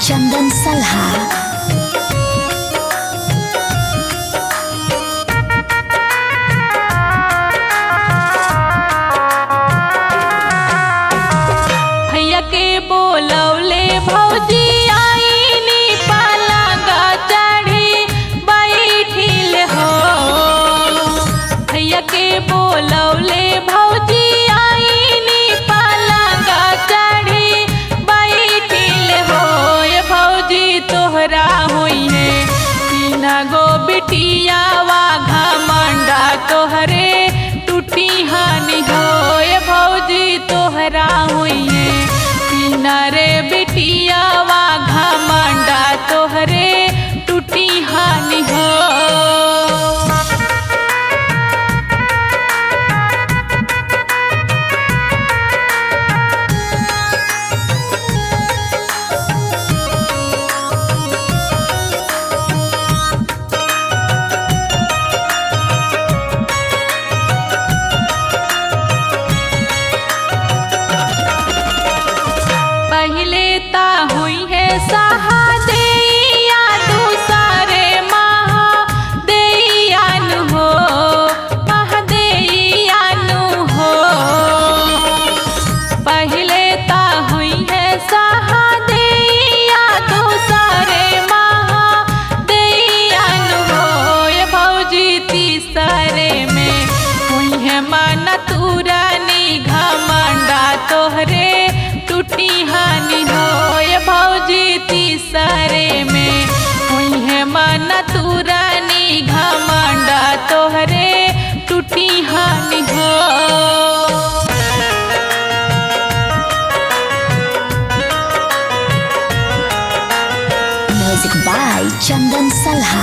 चंदन सलहा। भैया के बोलौले भौजी आईनी पलंग चढ़ी बैठिल हो। भैया के बोलौले भौजी आईनी पलंग चढ़ी बैठिल हो। ये भौजी तोहरा हुई है तीन गो बिटियावा घमंडा तोहरे टूटी हानि हो। ये भौजी तोहरा हुई है तीन रे बिटियावा घमंडा तोहरे टूटी हानि हो। पहले ता हुई है सहादेया दूसरे महादेयान हो महादेयान हो। पहले ता हुई है सहादेया दूसरे महादेयान हो। ये भौजी तीसरे में हुई है मन तुरानी घमंडा तोहरे टूटी हानि हो। ये भौजी तीसरे में हुई है मन तुरानी घमंडा तोहरे टूटी हानि हो। म्यूजिक बाय चंदन सलहा।